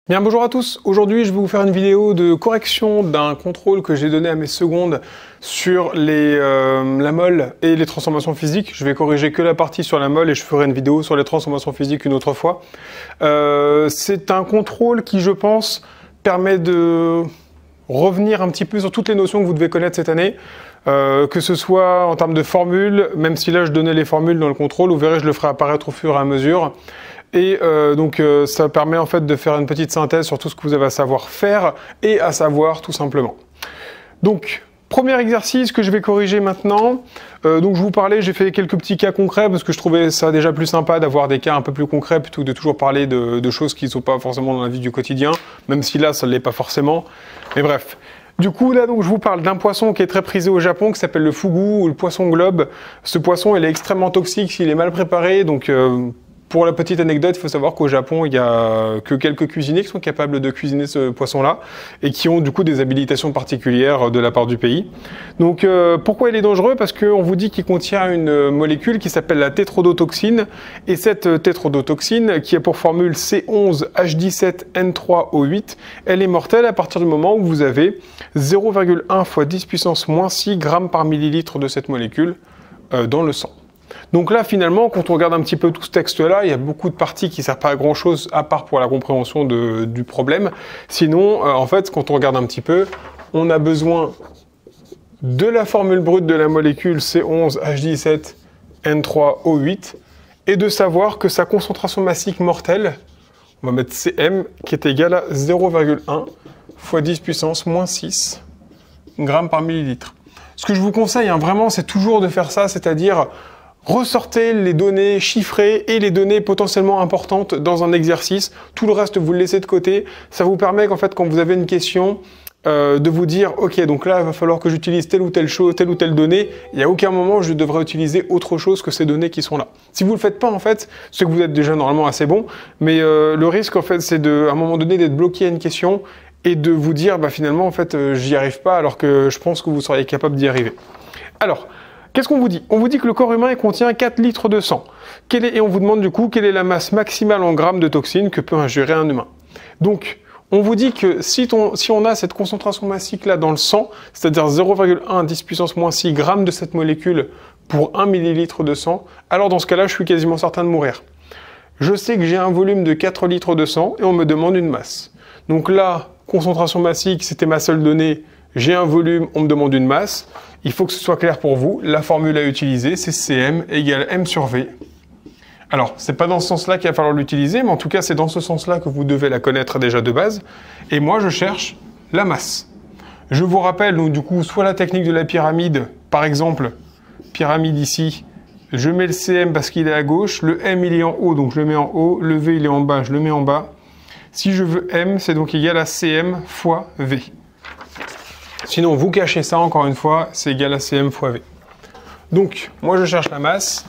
Bien, bonjour à tous. Aujourd'hui, je vais vous faire une vidéo de correction d'un contrôle que j'ai donné à mes secondes sur la mole et les transformations physiques. Je vais corriger que la partie sur la mole et je ferai une vidéo sur les transformations physiques une autre fois. C'est un contrôle qui, je pense, permet de revenir un petit peu sur toutes les notions que vous devez connaître cette année, que ce soit en termes de formules, même si là je donnais les formules dans le contrôle, vous verrez, je le ferai apparaître au fur et à mesure. Et ça permet en fait de faire une petite synthèse sur tout ce que vous avez à savoir faire et à savoir tout simplement. Donc, premier exercice que je vais corriger maintenant. Donc je vous parlais, j'ai fait quelques petits cas concrets parce que je trouvais ça déjà plus sympa d'avoir des cas un peu plus concrets plutôt que de toujours parler de choses qui ne sont pas forcément dans la vie du quotidien, même si là ça ne l'est pas forcément. Mais bref. Du coup, là, donc, je vous parle d'un poisson qui est très prisé au Japon, qui s'appelle le fugu ou le poisson globe. Ce poisson, il est extrêmement toxique s'il est mal préparé, donc pour la petite anecdote, il faut savoir qu'au Japon, il n'y a que quelques cuisiniers qui sont capables de cuisiner ce poisson-là et qui ont du coup des habilitations particulières de la part du pays. Donc pourquoi il est dangereux? Parce qu'on vous dit qu'il contient une molécule qui s'appelle la tétrodotoxine, et cette tétrodotoxine, qui a pour formule C11H17N3O8, elle est mortelle à partir du moment où vous avez 0,1 fois 10 puissance moins 6 grammes par millilitre de cette molécule dans le sang. Donc là, finalement, quand on regarde un petit peu tout ce texte-là, il y a beaucoup de parties qui ne servent pas à grand-chose, à part pour la compréhension du problème. Sinon, en fait, quand on regarde un petit peu, on a besoin de la formule brute de la molécule C11H17N3O8 et de savoir que sa concentration massique mortelle, on va mettre Cm, qui est égale à 0,1 fois 10 puissance moins 6 grammes par millilitre. Ce que je vous conseille, vraiment, c'est toujours de faire ça, c'est-à-dire ressortez les données chiffrées et les données potentiellement importantes dans un exercice. Tout le reste, vous le laissez de côté. Ça vous permet qu'en fait, quand vous avez une question, de vous dire, ok, donc là, il va falloir que j'utilise telle ou telle chose, telle ou telle donnée. Il n'y a aucun moment où je devrais utiliser autre chose que ces données qui sont là. Si vous ne le faites pas, en fait, c'est que vous êtes déjà normalement assez bon. Mais le risque, en fait, c'est à un moment donné d'être bloqué à une question et de vous dire, bah, finalement, en fait, j'y arrive pas, alors que je pense que vous seriez capable d'y arriver. Alors, qu'est-ce qu'on vous dit? On vous dit que le corps humain contient 4 litres de sang. Et on vous demande du coup quelle est la masse maximale en grammes de toxines que peut ingérer un humain. Donc, on vous dit que si on a cette concentration massique là dans le sang, c'est-à-dire 0,1 10 puissance moins 6 grammes de cette molécule pour 1 millilitre de sang, alors dans ce cas-là, je suis quasiment certain de mourir. Je sais que j'ai un volume de 4 litres de sang et on me demande une masse. Donc là, concentration massique, c'était ma seule donnée. J'ai un volume, on me demande une masse. Il faut que ce soit clair pour vous. La formule à utiliser, c'est Cm égale M sur V. Alors, c'est pas dans ce sens-là qu'il va falloir l'utiliser, mais en tout cas, c'est dans ce sens-là que vous devez la connaître déjà de base. Et moi, je cherche la masse. Je vous rappelle, donc du coup, soit la technique de la pyramide, par exemple, pyramide ici, je mets le Cm parce qu'il est à gauche, le M il est en haut, donc je le mets en haut, le V il est en bas, je le mets en bas. Si je veux M, c'est donc égal à Cm fois V. Sinon, vous cachez ça, encore une fois, c'est égal à Cm fois V. Donc, moi je cherche la masse.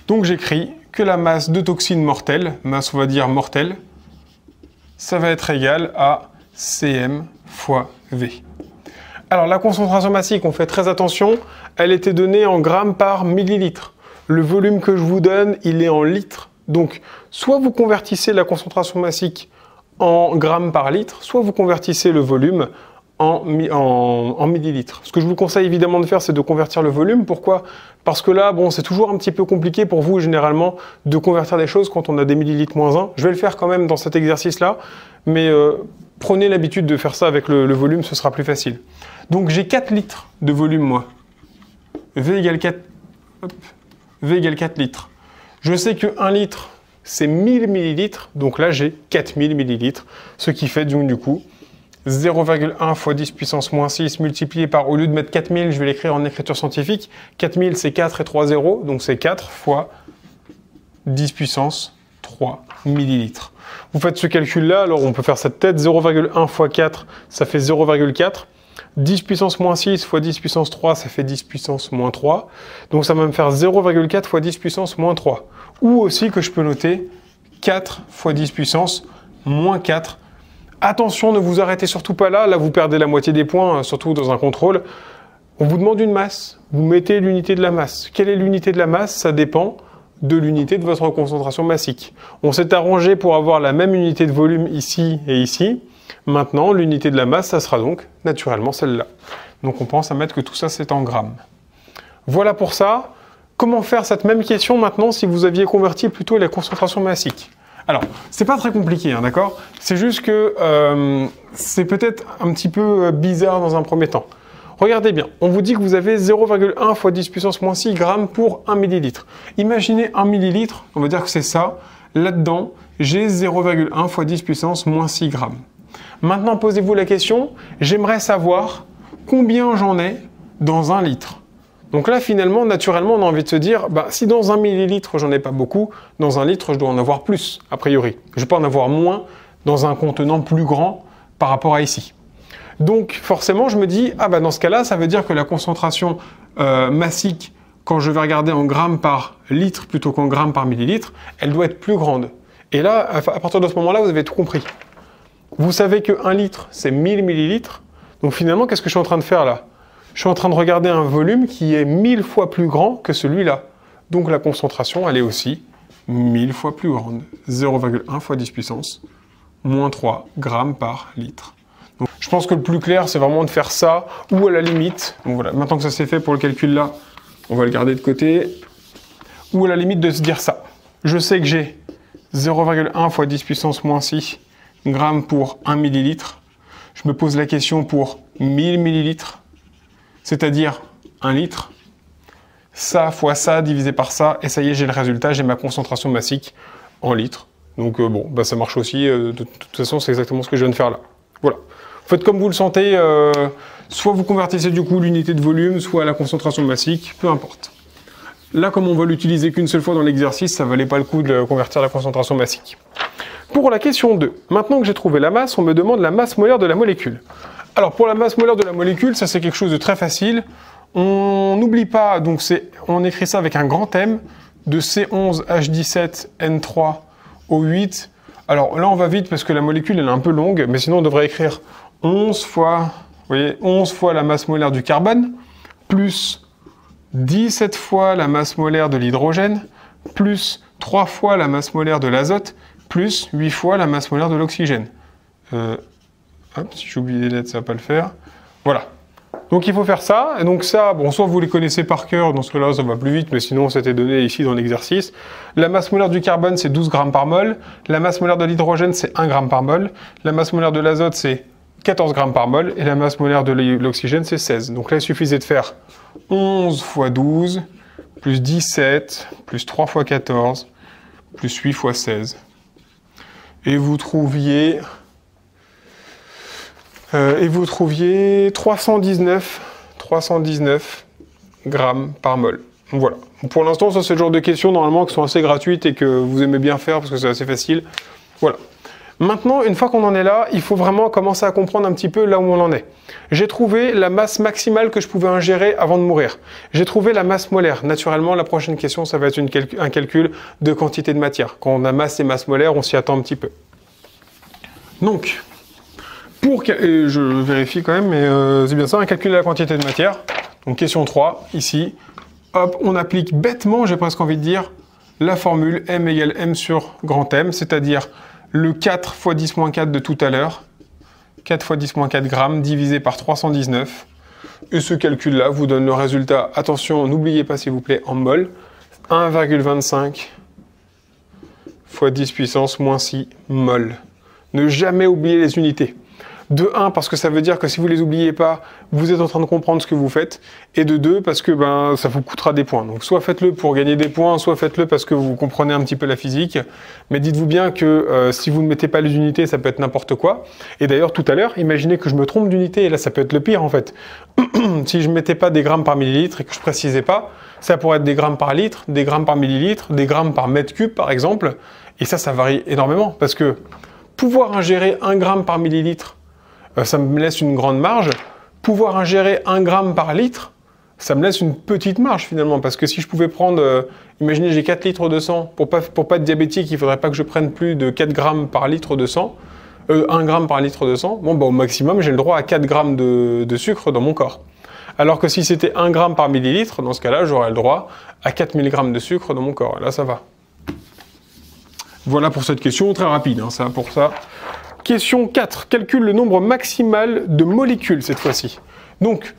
Donc j'écris que la masse de toxine mortelle, masse on va dire mortelle, ça va être égal à Cm fois V. Alors la concentration massique, on fait très attention, elle était donnée en grammes par millilitre. Le volume que je vous donne, il est en litres. Donc, soit vous convertissez la concentration massique en grammes par litre, soit vous convertissez le volume en millilitres. Ce que je vous conseille évidemment de faire, c'est de convertir le volume. Pourquoi? Parce que là, bon, c'est toujours un petit peu compliqué pour vous, généralement, de convertir des choses quand on a des millilitres moins 1. Je vais le faire quand même dans cet exercice-là, mais prenez l'habitude de faire ça avec le volume, ce sera plus facile. Donc, j'ai 4 litres de volume, moi. V égale 4, V égale 4 litres. Je sais que 1 litre, c'est 1000 millilitres, donc là, j'ai 4000 millilitres, ce qui fait du coup 0,1 fois 10 puissance moins 6 multiplié par, au lieu de mettre 4000, je vais l'écrire en écriture scientifique, 4000 c'est 4 et 3 zéros, donc c'est 4 fois 10 puissance 3 millilitres. Vous faites ce calcul-là, alors on peut faire cette tête, 0,1 fois 4, ça fait 0,4. 10 puissance moins 6 fois 10 puissance 3, ça fait 10 puissance moins 3. Donc ça va me faire 0,4 fois 10 puissance moins 3. Ou aussi que je peux noter 4 fois 10 puissance moins 4. Attention, ne vous arrêtez surtout pas là. Là, vous perdez la moitié des points, surtout dans un contrôle. On vous demande une masse. Vous mettez l'unité de la masse. Quelle est l'unité de la masse? Ça dépend de l'unité de votre concentration massique. On s'est arrangé pour avoir la même unité de volume ici et ici. Maintenant, l'unité de la masse, ça sera donc naturellement celle-là. Donc on pense à mettre que tout ça, c'est en grammes. Voilà pour ça. Comment faire cette même question maintenant si vous aviez converti plutôt la concentration massique? Alors, c'est pas très compliqué, hein, d'accord? C'est juste que c'est peut-être un petit peu bizarre dans un premier temps. Regardez bien, on vous dit que vous avez 0,1 fois 10 puissance moins 6 grammes pour 1 millilitre. Imaginez 1 millilitre, on va dire que c'est ça. Là-dedans, j'ai 0,1 fois 10 puissance moins 6 grammes. Maintenant, posez-vous la question, j'aimerais savoir combien j'en ai dans 1 litre. Donc là, finalement, naturellement, on a envie de se dire, bah, si dans 1 millilitre, j'en ai pas beaucoup, dans 1 litre, je dois en avoir plus, a priori. Je ne vais pas en avoir moins dans un contenant plus grand par rapport à ici. Donc, forcément, je me dis, ah bah dans ce cas-là, ça veut dire que la concentration massique, quand je vais regarder en grammes par litre plutôt qu'en grammes par millilitre, elle doit être plus grande. Et là, à partir de ce moment-là, vous avez tout compris. Vous savez que 1 litre, c'est 1000 millilitres. Donc finalement, qu'est-ce que je suis en train de faire là? Je suis en train de regarder un volume qui est 1000 fois plus grand que celui-là. Donc la concentration, elle est aussi 1000 fois plus grande. 0,1 fois 10 puissance, moins 3 grammes par litre. Donc, je pense que le plus clair, c'est vraiment de faire ça, ou à la limite, donc voilà, maintenant que ça s'est fait pour le calcul là, on va le garder de côté, ou à la limite de se dire ça. Je sais que j'ai 0,1 fois 10 puissance moins 6 grammes pour 1 millilitre. Je me pose la question pour 1000 millilitres, c'est-à-dire 1 litre. Ça fois ça divisé par ça, et ça y est, j'ai le résultat, j'ai ma concentration massique en litres. Donc bon, bah, ça marche aussi, de toute façon, c'est exactement ce que je viens de faire là. Voilà. Faites comme vous le sentez, soit vous convertissez du coup l'unité de volume, soit la concentration massique, peu importe. Là, comme on va l'utiliser qu'une seule fois dans l'exercice, ça valait pas le coup de convertir la concentration massique. Pour la question 2, maintenant que j'ai trouvé la masse, on me demande la masse molaire de la molécule. Alors pour la masse molaire de la molécule, ça c'est quelque chose de très facile. On n'oublie pas, donc on écrit ça avec un grand M, de C11H17N3O8. Alors là on va vite parce que la molécule elle est un peu longue, mais sinon on devrait écrire 11 fois, vous voyez, 11 fois la masse molaire du carbone, plus 17 fois la masse molaire de l'hydrogène, plus 3 fois la masse molaire de l'azote, plus 8 fois la masse molaire de l'oxygène. Si j'ai oublié les lettres, ça va pas le faire. Voilà. Donc il faut faire ça. Et donc ça, bon, soit vous les connaissez par cœur, dans ce cas-là, ça va plus vite, mais sinon, c'était donné ici dans l'exercice. La masse molaire du carbone, c'est 12 grammes par mol. La masse molaire de l'hydrogène, c'est 1 gramme par mol. La masse molaire de l'azote, c'est 14 grammes par mol. Et la masse molaire de l'oxygène, c'est 16. Donc là, il suffisait de faire 11 fois 12, plus 17, plus 3 fois 14, plus 8 fois 16. Et vous trouviez 319 grammes par mol. Voilà. Pour l'instant, ça c'est le genre de questions normalement qui sont assez gratuites et que vous aimez bien faire parce que c'est assez facile. Voilà. Maintenant, une fois qu'on en est là, il faut vraiment commencer à comprendre un petit peu là où on en est. J'ai trouvé la masse maximale que je pouvais ingérer avant de mourir. J'ai trouvé la masse molaire. Naturellement, la prochaine question, ça va être un calcul de quantité de matière. Quand on a masse et masse molaire, on s'y attend un petit peu. Donc, je vérifie quand même, mais c'est bien ça, un calcul de la quantité de matière. Donc question 3, ici. Hop, on applique bêtement, j'ai presque envie de dire, la formule M égale M sur grand M, c'est-à-dire le 4 fois 10 moins 4 de tout à l'heure, 4 fois 10 moins 4 grammes divisé par 319. Et ce calcul-là vous donne le résultat, attention, n'oubliez pas s'il vous plaît, en mol, 1,25 fois 10 puissance moins 6 mol. Ne jamais oublier les unités. De 1, parce que ça veut dire que si vous les oubliez pas, vous êtes en train de comprendre ce que vous faites. Et de 2, parce que ça vous coûtera des points. Donc soit faites-le pour gagner des points, soit faites-le parce que vous comprenez un petit peu la physique. Mais dites-vous bien que si vous ne mettez pas les unités, ça peut être n'importe quoi. Et d'ailleurs, tout à l'heure, imaginez que je me trompe d'unité. Et là, ça peut être le pire en fait. Si je ne mettais pas des grammes par millilitre et que je précisais pas, ça pourrait être des grammes par litre, des grammes par millilitre, des grammes par mètre cube par exemple. Et ça varie énormément. Parce que pouvoir ingérer 1 gramme par millilitre, ça me laisse une grande marge. Pouvoir ingérer 1 gramme par litre, ça me laisse une petite marge finalement. Parce que si je pouvais prendre, imaginez j'ai 4 litres de sang, pour pas être diabétique, il ne faudrait pas que je prenne plus de 4 grammes par litre de sang. 1 gramme par litre de sang, bon, au maximum j'ai le droit à 4 grammes de sucre dans mon corps. Alors que si c'était 1 gramme par millilitre, dans ce cas-là, j'aurais le droit à 4 mg de sucre dans mon corps. Et là, ça va. Voilà pour cette question, très rapide, hein, ça pour ça. Question 4. Calcule le nombre maximal de molécules cette fois-ci. Donc,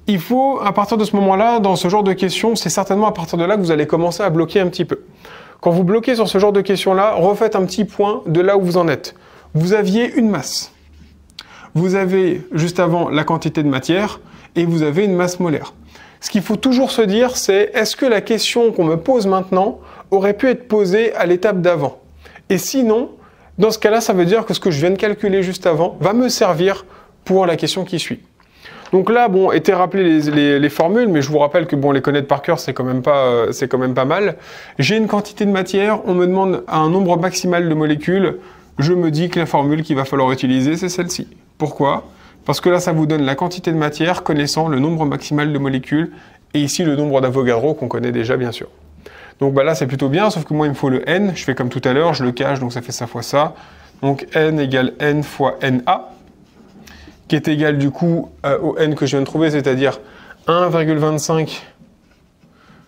il faut, à partir de ce moment-là, dans ce genre de questions, c'est certainement à partir de là que vous allez commencer à bloquer un petit peu. Quand vous bloquez sur ce genre de questions-là, refaites un petit point de là où vous en êtes. Vous aviez une masse. Vous avez, juste avant, la quantité de matière et vous avez une masse molaire. Ce qu'il faut toujours se dire, c'est est-ce que la question qu'on me pose maintenant aurait pu être posée à l'étape d'avant? Et sinon, dans ce cas-là, ça veut dire que ce que je viens de calculer juste avant va me servir pour la question qui suit. Donc là, bon, étaient rappelées les formules, mais je vous rappelle que bon, les connaître par cœur, c'est quand même pas mal. J'ai une quantité de matière, on me demande un nombre maximal de molécules, je me dis que la formule qu'il va falloir utiliser, c'est celle-ci. Pourquoi? Parce que là, ça vous donne la quantité de matière connaissant le nombre maximal de molécules, et ici le nombre d'Avogadro qu'on connaît déjà, bien sûr. Donc bah là, c'est plutôt bien, sauf que moi, il me faut le n, je fais comme tout à l'heure, je le cache, donc ça fait ça fois ça. Donc n égale n fois na. Qui est égal du coup au n que je viens de trouver, c'est-à-dire 1,25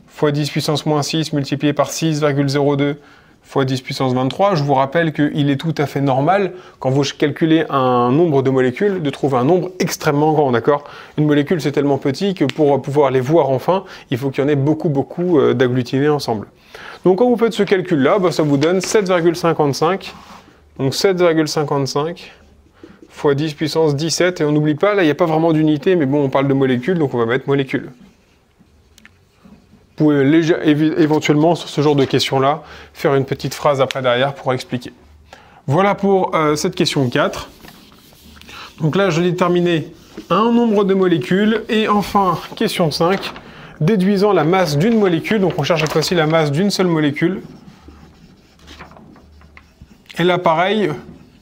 fois 10 puissance moins 6 multiplié par 6,02 fois 10 puissance 23. Je vous rappelle qu'il est tout à fait normal, quand vous calculez un nombre de molécules, de trouver un nombre extrêmement grand, d'accord? Une molécule, c'est tellement petit que pour pouvoir les voir enfin, il faut qu'il y en ait beaucoup d'agglutinés ensemble. Donc quand vous faites ce calcul-là, bah, ça vous donne 7,55. Donc 7,55 fois 10 puissance 17, et on n'oublie pas, là il n'y a pas vraiment d'unité, mais bon on parle de molécules, donc on va mettre molécules. Vous pouvez éventuellement sur ce genre de questions-là, faire une petite phrase après derrière pour expliquer. Voilà pour cette question 4. Donc là je l'ai terminé un nombre de molécules, et enfin question 5, déduisant la masse d'une molécule, donc on cherche cette fois-ci la masse d'une seule molécule. Et là pareil,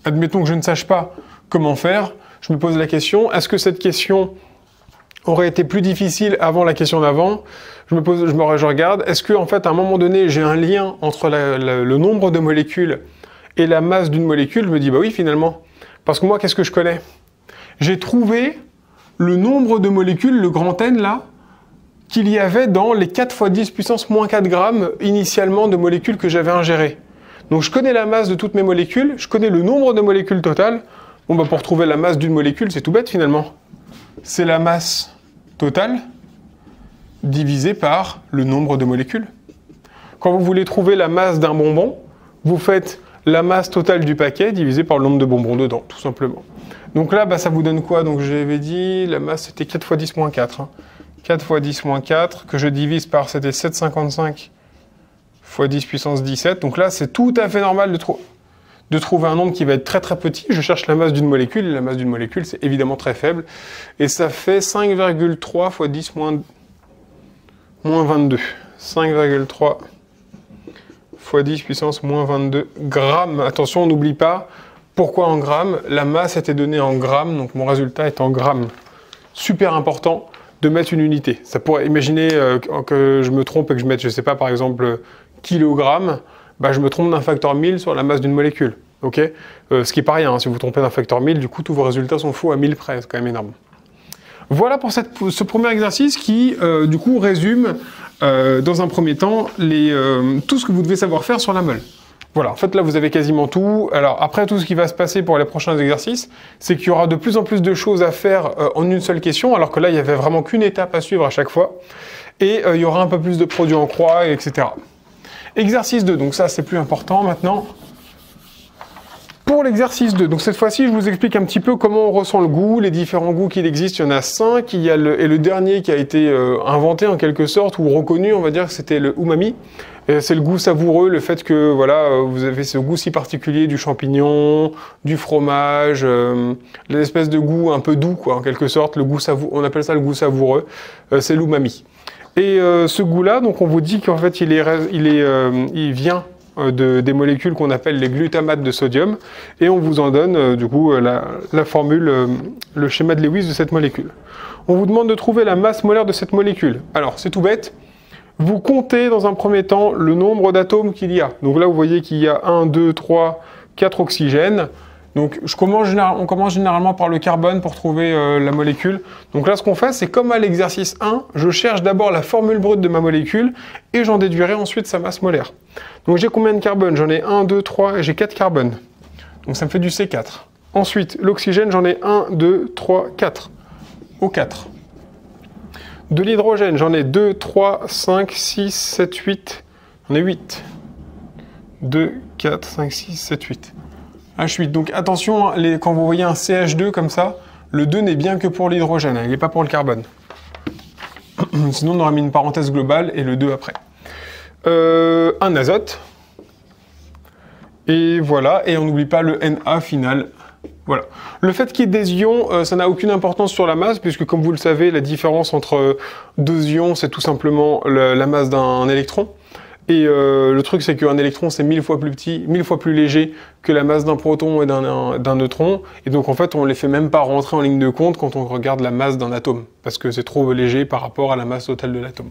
admettons que je ne sache pas comment faire, je me pose la question, est-ce que cette question aurait été plus difficile avant la question d'avant? Je regarde, est-ce que en fait à un moment donné j'ai un lien entre le nombre de molécules et la masse d'une molécule? Je me dis bah oui finalement, parce que moi qu'est-ce que je connais? J'ai trouvé le nombre de molécules, le grand N là, qu'il y avait dans les 4 fois 10 puissance moins 4 grammes initialement de molécules que j'avais ingérées. Donc je connais la masse de toutes mes molécules, je connais le nombre de molécules totales. Bon, bah pour trouver la masse d'une molécule, c'est tout bête finalement. C'est la masse totale divisée par le nombre de molécules. Quand vous voulez trouver la masse d'un bonbon, vous faites la masse totale du paquet divisée par le nombre de bonbons dedans, tout simplement. Donc là, bah, ça vous donne quoi? Donc j'avais dit, la masse c'était 4 fois 10 moins 4. Hein. 4 fois 10 moins 4, que je divise par, c'était 7,55 fois 10 puissance 17. Donc là, c'est tout à fait normal de trouver un nombre qui va être très très petit. Je cherche la masse d'une molécule, et la masse d'une molécule, c'est évidemment très faible. Et ça fait 5,3 fois 10 moins 22. 5,3 fois 10 puissance moins 22 grammes. Attention, on n'oublie pas, pourquoi en grammes? La masse était donnée en grammes, donc mon résultat est en grammes. Super important de mettre une unité. Ça pourrait, imaginer que je me trompe et que je mette, je sais pas, par exemple, kilogramme, bah, je me trompe d'un facteur 1000 sur la masse d'une molécule. Okay, ce qui n'est pas rien, hein. Si vous vous trompez d'un facteur 1000, du coup, tous vos résultats sont faux à 1000 près, c'est quand même énorme. Voilà pour ce premier exercice qui, du coup, résume, dans un premier temps, tout ce que vous devez savoir faire sur la meule. Voilà, en fait, là, vous avez quasiment tout. Alors, après, tout ce qui va se passer pour les prochains exercices, c'est qu'il y aura de plus en plus de choses à faire en une seule question, alors que là, il n'y avait vraiment qu'une étape à suivre à chaque fois. Et il y aura un peu plus de produits en croix, etc. Exercice 2, donc ça, c'est plus important maintenant. Pour l'exercice 2, donc cette fois-ci, je vous explique un petit peu comment on ressent le goût, les différents goûts qu'il existe. Il y en a 5, et le dernier qui a été inventé en quelque sorte, ou reconnu, on va dire que c'était le umami. C'est le goût savoureux, le fait que voilà, vous avez ce goût si particulier du champignon, du fromage, l'espèce de goût un peu doux, quoi, en quelque sorte, le goût savoureux, on appelle ça le goût savoureux, c'est l'umami. Et ce goût-là, donc on vous dit qu'en fait il vient des molécules qu'on appelle les glutamates de sodium, et on vous en donne du coup la formule, le schéma de Lewis de cette molécule. On vous demande de trouver la masse molaire de cette molécule. Alors c'est tout bête. Vous comptez dans un premier temps le nombre d'atomes qu'il y a. Donc là, vous voyez qu'il y a 1, 2, 3, 4 oxygènes. Donc on commence généralement par le carbone pour trouver la molécule. Donc là ce qu'on fait, c'est comme à l'exercice 1, je cherche d'abord la formule brute de ma molécule et j'en déduirai ensuite sa masse molaire. Donc j'ai combien de carbone? J'en ai 1, 2, 3 et j'ai 4 carbones. Donc ça me fait du C4. Ensuite, l'oxygène, j'en ai 1, 2, 3, 4. O4. De l'hydrogène, j'en ai 2, 3, 5, 6, 7, 8. J'en ai 8. 2, 4, 5, 6, 7, 8. H8. Donc attention, quand vous voyez un CH2 comme ça, le 2 n'est bien que pour l'hydrogène, il n'est pas pour le carbone. Sinon, on aurait mis une parenthèse globale et le 2 après. Un azote. Et voilà, et on n'oublie pas le Na final. Voilà. Le fait qu'il y ait des ions, ça n'a aucune importance sur la masse, puisque comme vous le savez, la différence entre deux ions, c'est tout simplement la masse d'un électron. Et le truc, c'est qu'un électron, c'est 1000 fois plus petit, 1000 fois plus léger que la masse d'un proton et d'un neutron. Et donc, en fait, on les fait même pas rentrer en ligne de compte quand on regarde la masse d'un atome, parce que c'est trop léger par rapport à la masse totale de l'atome.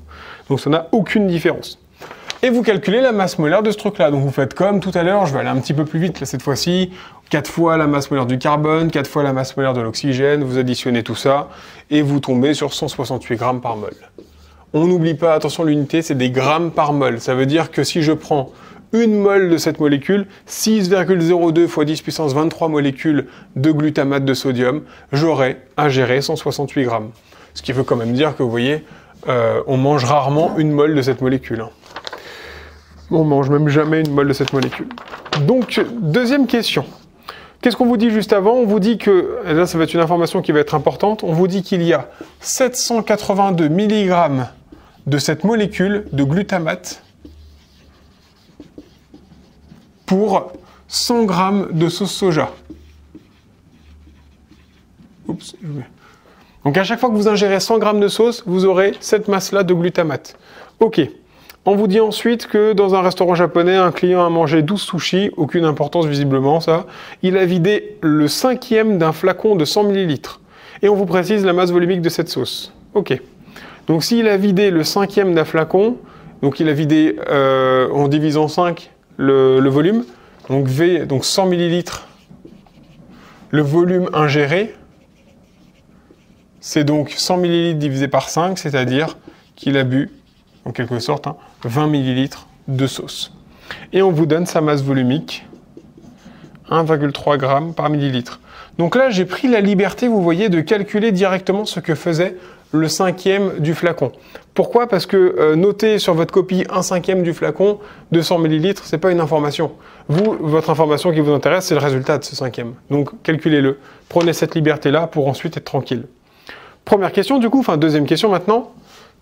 Donc, ça n'a aucune différence. Et vous calculez la masse molaire de ce truc-là. Donc vous faites comme tout à l'heure, je vais aller un petit peu plus vite là, cette fois-ci, 4 fois la masse molaire du carbone, 4 fois la masse molaire de l'oxygène, vous additionnez tout ça, et vous tombez sur 168 grammes par mol. On n'oublie pas, attention, l'unité, c'est des grammes par mol. Ça veut dire que si je prends une mol de cette molécule, 6,02 fois 10 puissance 23 molécules de glutamate de sodium, j'aurai ingéré 168 grammes. Ce qui veut quand même dire que, vous voyez, on mange rarement une mol de cette molécule. On mange même jamais une mol de cette molécule. Donc, deuxième question. Qu'est-ce qu'on vous dit juste avant? On vous dit que, et là ça va être une information qui va être importante, on vous dit qu'il y a 782 mg de cette molécule de glutamate pour 100 g de sauce soja. Oups. Donc à chaque fois que vous ingérez 100 g de sauce, vous aurez cette masse-là de glutamate. Ok. On vous dit ensuite que dans un restaurant japonais, un client a mangé 12 sushis, aucune importance visiblement ça. Il a vidé le 5e d'un flacon de 100 ml. Et on vous précise la masse volumique de cette sauce. Ok. Donc s'il a vidé le 5e d'un flacon, donc il a vidé en divisant 5 le volume, donc V, donc 100 ml, le volume ingéré, c'est donc 100 ml divisé par 5, c'est-à-dire qu'il a bu, en quelque sorte, 20 ml de sauce. Et on vous donne sa masse volumique, 1,3 g par millilitre. Donc là, j'ai pris la liberté, vous voyez, de calculer directement ce que faisait le 5e du flacon. Pourquoi? Parce que noter sur votre copie un 5e du flacon de 100 ml, c'est pas une information. Vous, votre information qui vous intéresse, c'est le résultat de ce 5e. Donc calculez-le. Prenez cette liberté-là pour ensuite être tranquille. Première question du coup, enfin deuxième question maintenant.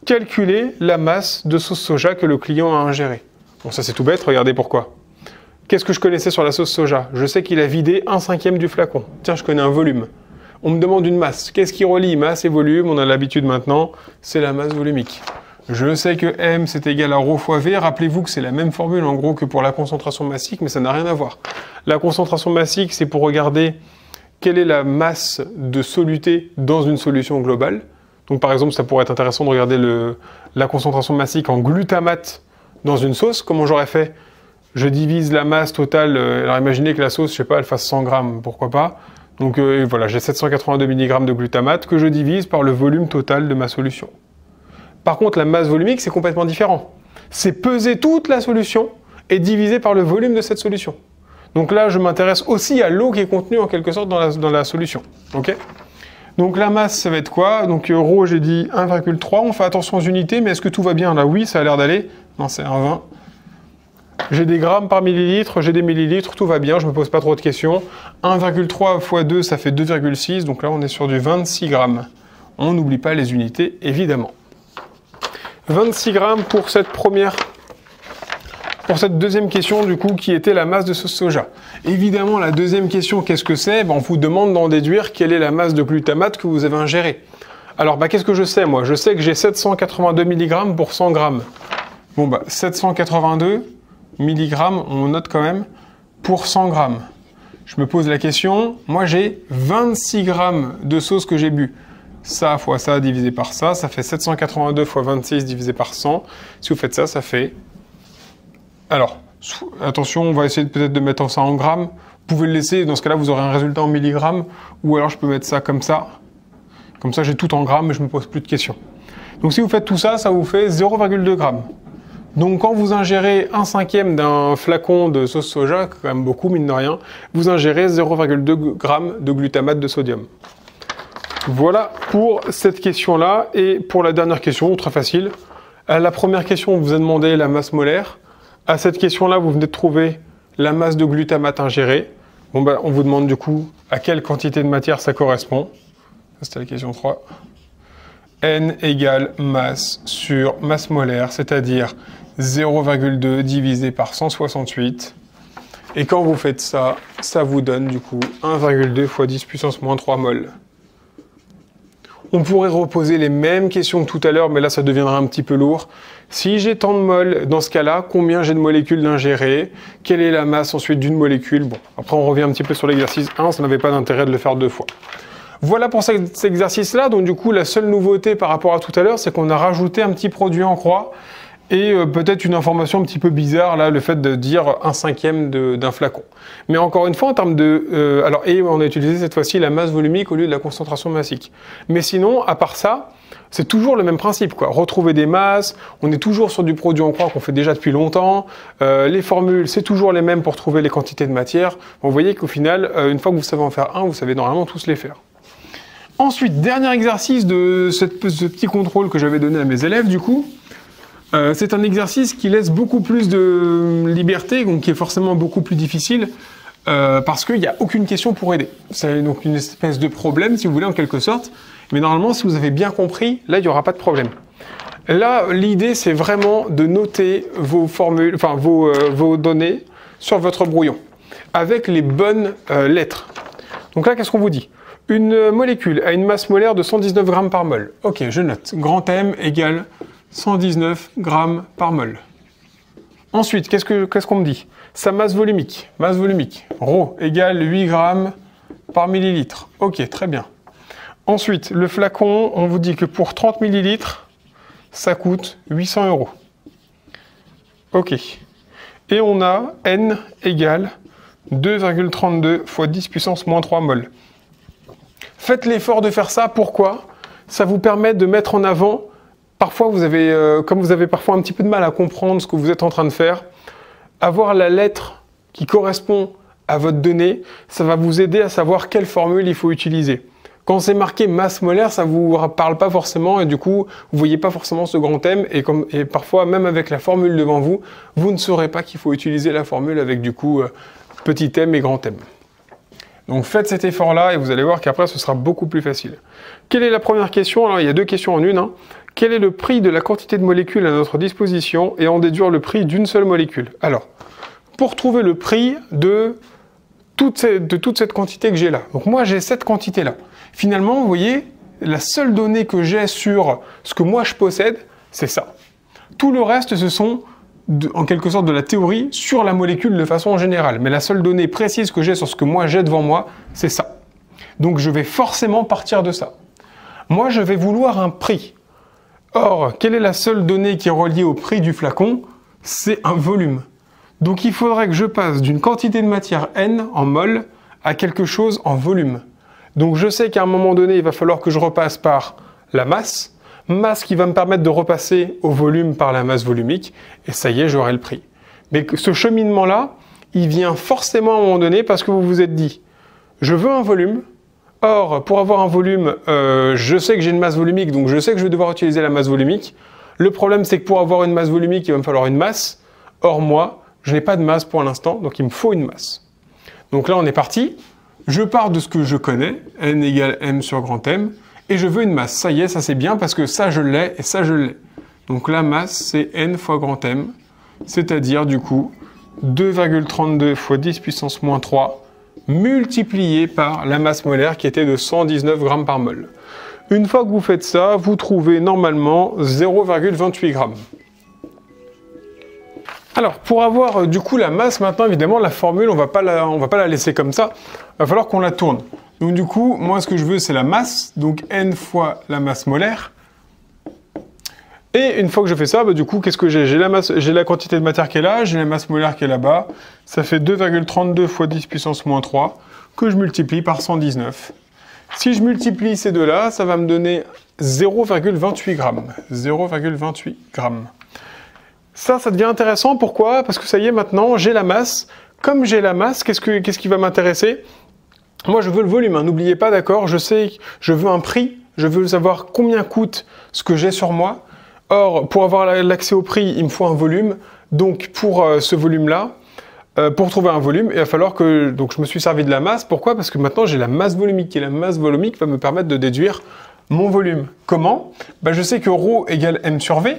Calculer la masse de sauce soja que le client a ingérée. Bon, ça c'est tout bête, regardez pourquoi. Qu'est-ce que je connaissais sur la sauce soja? Je sais qu'il a vidé un 5e du flacon. Tiens, je connais un volume. On me demande une masse. Qu'est-ce qui relie masse et volume? On a l'habitude maintenant, c'est la masse volumique. Je sais que M c'est égal à ρ fois V. Rappelez-vous que c'est la même formule en gros que pour la concentration massique, mais ça n'a rien à voir. La concentration massique, c'est pour regarder quelle est la masse de soluté dans une solution globale. Donc par exemple, ça pourrait être intéressant de regarder la concentration massique en glutamate dans une sauce. Comment j'aurais fait? Je divise la masse totale. Alors imaginez que la sauce, je sais pas, elle fasse 100 grammes, pourquoi pas. Donc voilà, j'ai 782 mg de glutamate que je divise par le volume total de ma solution. Par contre, la masse volumique, c'est complètement différent. C'est peser toute la solution et diviser par le volume de cette solution. Donc là, je m'intéresse aussi à l'eau qui est contenue en quelque sorte dans la solution. Ok ? Donc la masse, ça va être quoi? Donc ρ, j'ai dit 1,3. On fait attention aux unités, mais est-ce que tout va bien là? Oui, ça a l'air d'aller. Non, c'est 1,20. J'ai des grammes par millilitre, j'ai des millilitres, tout va bien, je ne me pose pas trop de questions. 1,3 fois 2, ça fait 2,6. Donc là, on est sur du 26 grammes. On n'oublie pas les unités, évidemment. 26 grammes pour cette deuxième question, du coup, qui était la masse de sauce soja. Évidemment, la deuxième question, qu'est-ce que c'est? On vous demande d'en déduire quelle est la masse de glutamate que vous avez ingérée. Alors, qu'est-ce que je sais, moi? Je sais que j'ai 782 mg pour 100 grammes. Bon, 782 mg, on note quand même, pour 100 grammes. Je me pose la question, moi j'ai 26 grammes de sauce que j'ai bu. Ça fois ça divisé par ça, ça fait 782 fois 26 divisé par 100. Si vous faites ça, ça fait... Alors, attention, on va essayer peut-être de mettre ça en grammes pouvez le laisser, dans ce cas-là, vous aurez un résultat en milligrammes, ou alors je peux mettre ça. Comme ça, j'ai tout en grammes et je me pose plus de questions. Donc si vous faites tout ça, ça vous fait 0,2 grammes. Donc quand vous ingérez 1/5 d'un flacon de sauce soja, quand même beaucoup mine de rien, vous ingérez 0,2 grammes de glutamate de sodium. Voilà pour cette question-là. Et pour la dernière question, très facile. À la première question, on vous a demandé la masse molaire. À cette question-là, vous venez de trouver la masse de glutamate ingérée. Bon, ben, on vous demande du coup à quelle quantité de matière ça correspond. C'était la question 3. N égale masse sur masse molaire, c'est-à-dire 0,2 divisé par 168. Et quand vous faites ça, ça vous donne du coup 1,2 fois 10 puissance moins 3 mol. On pourrait reposer les mêmes questions que tout à l'heure, mais là ça deviendra un petit peu lourd. Si j'ai tant de mol, dans ce cas-là, combien j'ai de molécules d'ingérées? Quelle est la masse ensuite d'une molécule? Bon, après on revient un petit peu sur l'exercice 1, ça n'avait pas d'intérêt de le faire 2 fois. Voilà pour cet exercice-là. Donc du coup, la seule nouveauté par rapport à tout à l'heure, c'est qu'on a rajouté un petit produit en croix et peut-être une information un petit peu bizarre, là, le fait de dire 1/5 d'un flacon. Mais encore une fois, en termes de... et on a utilisé cette fois-ci la masse volumique au lieu de la concentration massique. Mais sinon, à part ça, c'est toujours le même principe, quoi. Retrouver des masses, on est toujours sur du produit en croix qu'on fait déjà depuis longtemps. Les formules, c'est toujours les mêmes pour trouver les quantités de matière. Bon, vous voyez qu'au final, une fois que vous savez en faire un, vous savez normalement tous les faire. Ensuite, dernier exercice de ce petit contrôle que j'avais donné à mes élèves, du coup. C'est un exercice qui laisse beaucoup plus de liberté, donc qui est forcément beaucoup plus difficile, parce qu'il n'y a aucune question pour aider. C'est donc une espèce de problème, si vous voulez, en quelque sorte. Mais normalement, si vous avez bien compris, là, il n'y aura pas de problème. Là, l'idée, c'est vraiment de noter vos formules, enfin vos données sur votre brouillon, avec les bonnes lettres. Donc là, qu'est-ce qu'on vous dit ? Une molécule a une masse molaire de 119 grammes par mol. Ok, je note. Grand M égale 119 grammes par mol. Ensuite, qu'est-ce qu'on me dit? Sa masse volumique. Masse volumique. Rho égale 8 grammes par millilitre. Ok, très bien. Ensuite, le flacon, on vous dit que pour 30 millilitres, ça coûte 800 €. Ok. Et on a N égale 2,32 fois 10 puissance moins 3 mol. Faites l'effort de faire ça. Pourquoi? Ça vous permet de mettre en avant, parfois comme vous avez parfois un petit peu de mal à comprendre ce que vous êtes en train de faire, avoir la lettre qui correspond à votre donnée, ça va vous aider à savoir quelle formule il faut utiliser. Quand c'est marqué masse molaire, ça ne vous parle pas forcément et du coup, vous ne voyez pas forcément ce grand M et parfois, même avec la formule devant vous, vous ne saurez pas qu'il faut utiliser la formule avec du coup petit m et grand M. Donc faites cet effort-là et vous allez voir qu'après, ce sera beaucoup plus facile. Quelle est la première question? Alors, il y a deux questions en une. Hein. Quel est le prix de la quantité de molécules à notre disposition et en déduire le prix d'une seule molécule? Alors, pour trouver le prix de toute cette quantité que j'ai là. Donc moi, j'ai cette quantité-là. Finalement, vous voyez, la seule donnée que j'ai sur ce que moi je possède, c'est ça. Tout le reste, ce sont en quelque sorte de la théorie sur la molécule de façon générale. Mais la seule donnée précise que j'ai sur ce que moi j'ai devant moi, c'est ça. Donc je vais forcément partir de ça. Moi, je vais vouloir un prix. Or, quelle est la seule donnée qui est reliée au prix du flacon? C'est un volume. Donc il faudrait que je passe d'une quantité de matière N en mol à quelque chose en volume. Donc je sais qu'à un moment donné, il va falloir que je repasse par la masse qui va me permettre de repasser au volume par la masse volumique, et ça y est, j'aurai le prix. Mais ce cheminement-là, il vient forcément à un moment donné parce que vous vous êtes dit, je veux un volume, or, pour avoir un volume, je sais que j'ai une masse volumique, donc je sais que je vais devoir utiliser la masse volumique. Le problème, c'est que pour avoir une masse volumique, il va me falloir une masse, or moi, je n'ai pas de masse pour l'instant, donc il me faut une masse. Donc là, on est parti. Je pars de ce que je connais, N égale M sur grand M, et je veux une masse. Ça y est, ça c'est bien parce que ça je l'ai et ça je l'ai. Donc la masse c'est N fois grand M, c'est-à-dire du coup 2,32 fois 10 puissance moins 3 multiplié par la masse molaire qui était de 119 grammes par mol. Une fois que vous faites ça, vous trouvez normalement 0,28 grammes. Alors, pour avoir du coup la masse, maintenant évidemment la formule, on va pas la laisser comme ça, il va falloir qu'on la tourne. Donc du coup, moi ce que je veux c'est la masse, donc N fois la masse molaire. Et une fois que je fais ça, bah, du coup, qu'est-ce que j'ai? J'ai la quantité de matière qui est là, j'ai la masse molaire qui est là-bas. Ça fait 2,32 fois 10 puissance moins 3 que je multiplie par 119. Si je multiplie ces deux-là, ça va me donner 0,28 grammes. 0,28 grammes. Ça devient intéressant. Pourquoi? Parce que ça y est, maintenant, j'ai la masse. Comme j'ai la masse, qu'est-ce qui va m'intéresser? Moi, je veux le volume, hein. N'oubliez pas, d'accord? Je veux un prix. Je veux savoir combien coûte ce que j'ai sur moi. Or, pour avoir l'accès au prix, il me faut un volume. Donc, pour ce volume-là, pour trouver un volume, il va falloir que... Donc, je me suis servi de la masse. Pourquoi? Parce que maintenant, j'ai la masse volumique. Et la masse volumique va me permettre de déduire mon volume. Comment? Ben, je sais que ρ égale m sur v.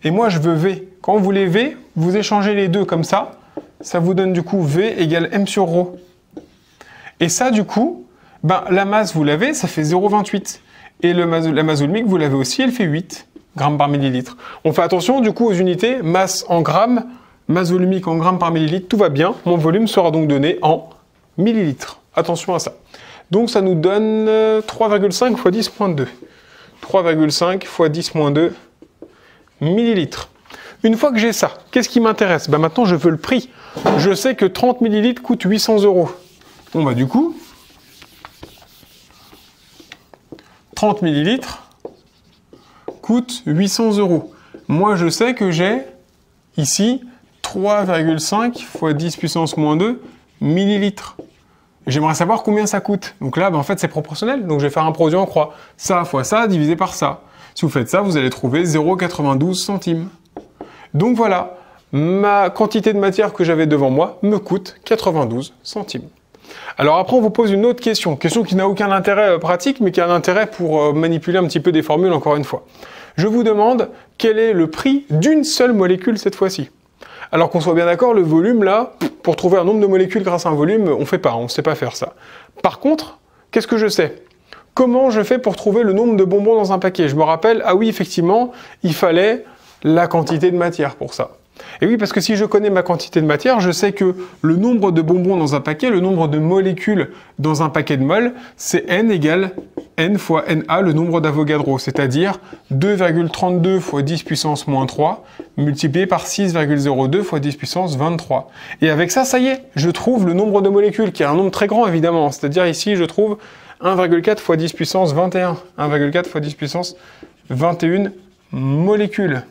Et moi, je veux v. Quand vous voulez v, vous échangez les deux comme ça. Ça vous donne du coup v égale m sur ρ. Et ça, du coup, ben, la masse, vous l'avez, ça fait 0,28. Et la masse volumique, vous l'avez aussi, elle fait 8 grammes par millilitre. On fait attention, du coup, aux unités, masse en grammes, masse volumique en grammes par millilitre, tout va bien. Mon volume sera donc donné en millilitres. Attention à ça. Donc, ça nous donne 3,5 fois 10 moins 2. 3,5 fois 10 moins 2 millilitres. Une fois que j'ai ça, qu'est-ce qui m'intéresse? Ben, maintenant, je veux le prix. Je sais que 30 millilitres coûte 800 €. Bon, bah, du coup, 30 millilitres coûte 800 €. Moi, je sais que j'ai ici 3,5 fois 10 puissance moins 2 millilitres. J'aimerais savoir combien ça coûte. Donc là, ben, en fait, c'est proportionnel. Donc, je vais faire un produit en croix. Ça fois ça divisé par ça. Si vous faites ça, vous allez trouver 0,92 centimes. Donc voilà, ma quantité de matière que j'avais devant moi me coûte 92 centimes. Alors après, on vous pose une autre question qui n'a aucun intérêt pratique, mais qui a un intérêt pour manipuler un petit peu des formules, encore une fois. Je vous demande quel est le prix d'une seule molécule cette fois-ci. Alors qu'on soit bien d'accord, le volume, là, pour trouver un nombre de molécules grâce à un volume, on ne fait pas, on ne sait pas faire ça. Par contre, qu'est-ce que je sais? Comment je fais pour trouver le nombre de bonbons dans un paquet? Je me rappelle, ah oui, effectivement, il fallait la quantité de matière pour ça. Et oui, parce que si je connais ma quantité de matière, je sais que le nombre de bonbons dans un paquet, le nombre de molécules dans un paquet de mol, c'est n égale n fois Na, le nombre d'Avogadro, c'est-à-dire 2,32 fois 10 puissance moins 3, multiplié par 6,02 fois 10 puissance 23. Et avec ça, ça y est, je trouve le nombre de molécules, qui est un nombre très grand évidemment, c'est-à-dire ici, je trouve 1,4 fois 10 puissance 21, 1,4 fois 10 puissance 21 molécules.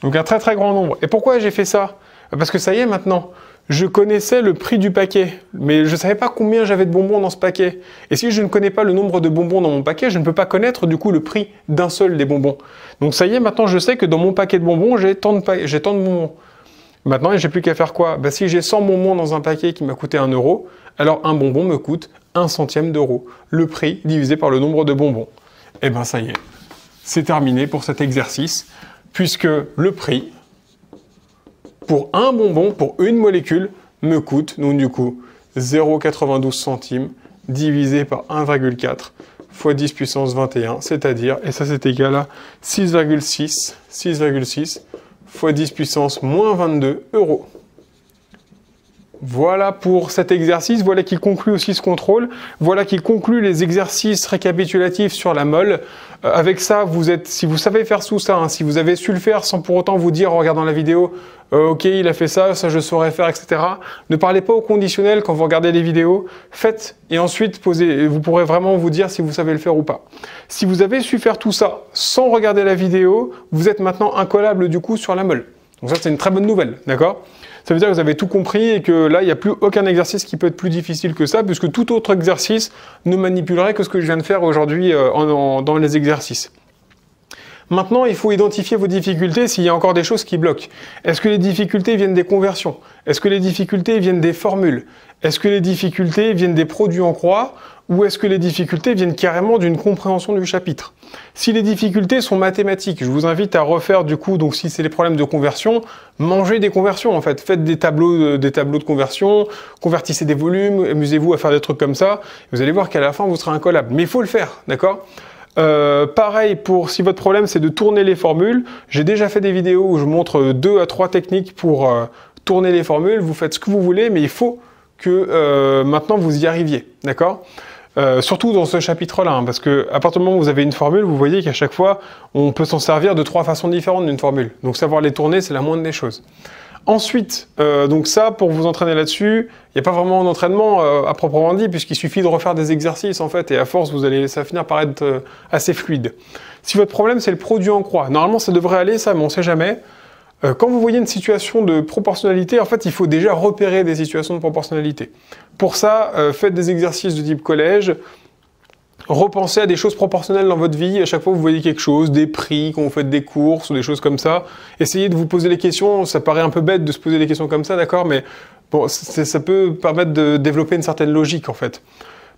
Donc un très très grand nombre. Et pourquoi j'ai fait ça? Parce que ça y est maintenant, je connaissais le prix du paquet, mais je ne savais pas combien j'avais de bonbons dans ce paquet. Et si je ne connais pas le nombre de bonbons dans mon paquet, je ne peux pas connaître du coup le prix d'un seul des bonbons. Donc ça y est, maintenant je sais que dans mon paquet de bonbons, j'ai tant de bonbons. Maintenant, j'ai plus qu'à faire quoi? Ben, si j'ai 100 bonbons dans un paquet qui m'a coûté 1 €, alors un bonbon me coûte 1 centième d'euro. Le prix divisé par le nombre de bonbons. Et ben ça y est, c'est terminé pour cet exercice. Puisque le prix pour un bonbon, pour une molécule, me coûte, donc du coup, 0,92 centimes divisé par 1,4 fois 10 puissance 21, c'est-à-dire, et ça c'est égal à 6,6 fois 10 puissance moins 22 €. Voilà pour cet exercice, voilà qui conclut aussi ce contrôle, voilà qui conclut les exercices récapitulatifs sur la mole. Avec ça, si vous savez faire tout ça, hein, si vous avez su le faire sans pour autant vous dire en regardant la vidéo, ok, il a fait ça, ça je saurais faire, etc. Ne parlez pas au conditionnel quand vous regardez les vidéos, faites et ensuite posez, vous pourrez vraiment vous dire si vous savez le faire ou pas. Si vous avez su faire tout ça sans regarder la vidéo, vous êtes maintenant incollable du coup sur la mole. Donc ça c'est une très bonne nouvelle, d'accord ? Ça veut dire que vous avez tout compris et que là, il n'y a plus aucun exercice qui peut être plus difficile que ça, puisque tout autre exercice ne manipulerait que ce que je viens de faire aujourd'hui dans les exercices. Maintenant, il faut identifier vos difficultés s'il y a encore des choses qui bloquent. Est-ce que les difficultés viennent des conversions? Est-ce que les difficultés viennent des formules? Est-ce que les difficultés viennent des produits en croix? Ou est-ce que les difficultés viennent carrément d'une compréhension du chapitre? Si les difficultés sont mathématiques, je vous invite à refaire du coup, donc si c'est les problèmes de conversion, mangez des conversions en fait. Faites des tableaux de conversion, convertissez des volumes, amusez-vous à faire des trucs comme ça. Vous allez voir qu'à la fin, vous serez incollable. Mais il faut le faire, d'accord? Pareil pour si votre problème c'est de tourner les formules, j'ai déjà fait des vidéos où je montre 2 à 3 techniques pour tourner les formules, vous faites ce que vous voulez, mais il faut que maintenant vous y arriviez, d'accord? Surtout dans ce chapitre-là, hein, parce que à partir du moment où vous avez une formule, vous voyez qu'à chaque fois, on peut s'en servir de 3 façons différentes d'une formule. Donc savoir les tourner, c'est la moindre des choses. Ensuite, donc ça, pour vous entraîner là-dessus, il n'y a pas vraiment d'entraînement à proprement dit, puisqu'il suffit de refaire des exercices, en fait, et à force, ça va finir par être assez fluide. Si votre problème, c'est le produit en croix, normalement, ça devrait aller, ça, mais on ne sait jamais. Quand vous voyez une situation de proportionnalité, en fait, il faut déjà repérer des situations de proportionnalité. Pour ça, faites des exercices de type collège, repensez à des choses proportionnelles dans votre vie. À chaque fois que vous voyez quelque chose, des prix, quand vous faites des courses ou des choses comme ça, essayez de vous poser les questions. Ça paraît un peu bête de se poser des questions comme ça, d'accord, mais bon, ça peut permettre de développer une certaine logique, en fait.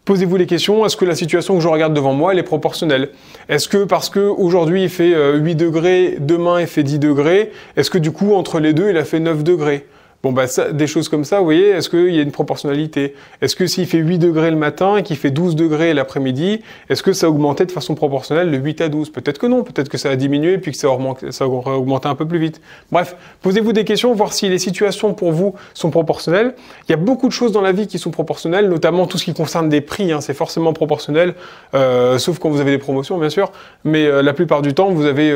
Posez-vous les questions, est-ce que la situation que je regarde devant moi, elle est proportionnelle? Est-ce que parce que aujourd'hui il fait 8 degrés, demain il fait 10 degrés, est-ce que du coup entre les deux il a fait 9 degrés? Bon bah ça, des choses comme ça, vous voyez, est-ce qu'il y a une proportionnalité? Est-ce que s'il fait 8 degrés le matin et qu'il fait 12 degrés l'après-midi, est-ce que ça a augmenté de façon proportionnelle de 8 à 12? Peut-être que non, peut-être que ça a diminué puis que ça aurait augmenté un peu plus vite. Bref, posez-vous des questions, voir si les situations pour vous sont proportionnelles. Il y a beaucoup de choses dans la vie qui sont proportionnelles, notamment tout ce qui concerne des prix, hein, c'est forcément proportionnel, sauf quand vous avez des promotions bien sûr, mais la plupart du temps vous avez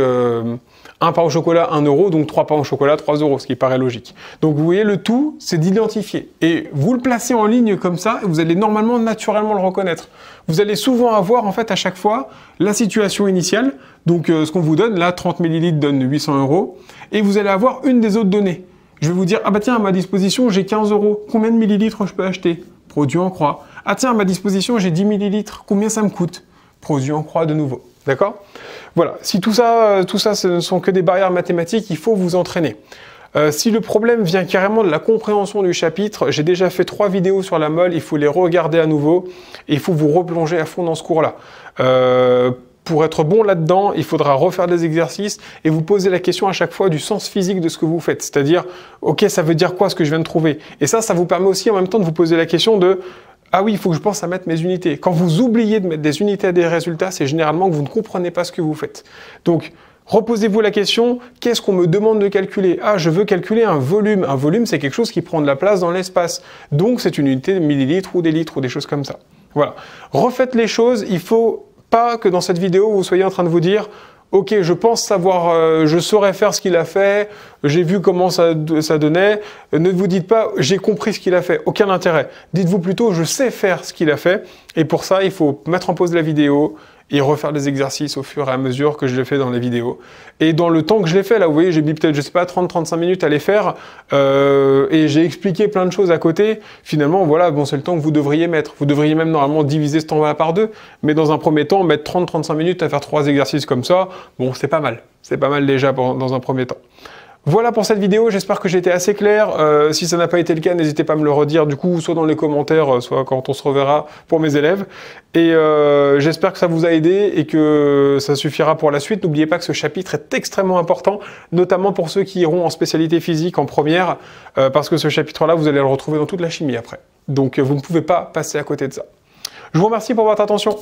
un pain au chocolat 1 euro, donc 3 pains au chocolat 3 euros, ce qui paraît logique. Donc vous voyez, le tout, c'est d'identifier. Et vous le placez en ligne comme ça, et vous allez normalement, naturellement le reconnaître. Vous allez souvent avoir, en fait, à chaque fois, la situation initiale, donc ce qu'on vous donne, là, 30 ml donne 800 euros, et vous allez avoir une des autres données. Je vais vous dire, ah bah tiens, à ma disposition, j'ai 15 euros, combien de millilitres je peux acheter? Produit en croix. Ah tiens, à ma disposition, j'ai 10 millilitres, combien ça me coûte? Produit en croix de nouveau. D'accord? Voilà, si tout ça, ce ne sont que des barrières mathématiques, il faut vous entraîner. Si le problème vient carrément de la compréhension du chapitre, j'ai déjà fait 3 vidéos sur la mole, il faut les regarder à nouveau, et il faut vous replonger à fond dans ce cours-là. Pour être bon là-dedans, il faudra refaire des exercices et vous poser la question à chaque fois du sens physique de ce que vous faites. C'est-à-dire, ok, ça veut dire quoi ce que je viens de trouver? Et ça vous permet aussi en même temps de vous poser la question de ah oui, il faut que je pense à mettre mes unités. Quand vous oubliez de mettre des unités à des résultats, c'est généralement que vous ne comprenez pas ce que vous faites. Donc, reposez-vous la question, qu'est-ce qu'on me demande de calculer? Ah, je veux calculer un volume. Un volume, c'est quelque chose qui prend de la place dans l'espace. Donc, c'est une unité de millilitres ou des litres ou des choses comme ça. Voilà. Refaites les choses. Il faut pas que dans cette vidéo, vous soyez en train de vous dire ok, je pense savoir, je saurais faire ce qu'il a fait, j'ai vu comment ça donnait. Ne vous dites pas, j'ai compris ce qu'il a fait, aucun intérêt. Dites-vous plutôt, je sais faire ce qu'il a fait. Et pour ça, il faut mettre en pause la vidéo et refaire des exercices au fur et à mesure que je l'ai fait dans les vidéos. Et dans le temps que je l'ai fait, là, vous voyez, j'ai mis peut-être, je sais pas, 30-35 minutes à les faire, et j'ai expliqué plein de choses à côté. Finalement, voilà, bon, c'est le temps que vous devriez mettre. Vous devriez même normalement diviser ce temps-là par 2, mais dans un premier temps, mettre 30-35 minutes à faire 3 exercices comme ça, bon, c'est pas mal. C'est pas mal déjà dans un premier temps. Voilà pour cette vidéo, j'espère que j'ai été assez clair. Si ça n'a pas été le cas, n'hésitez pas à me le redire, du coup, soit dans les commentaires, soit quand on se reverra pour mes élèves. Et j'espère que ça vous a aidé et que ça suffira pour la suite. N'oubliez pas que ce chapitre est extrêmement important, notamment pour ceux qui iront en spécialité physique en première, parce que ce chapitre-là, vous allez le retrouver dans toute la chimie après. Donc vous ne pouvez pas passer à côté de ça. Je vous remercie pour votre attention.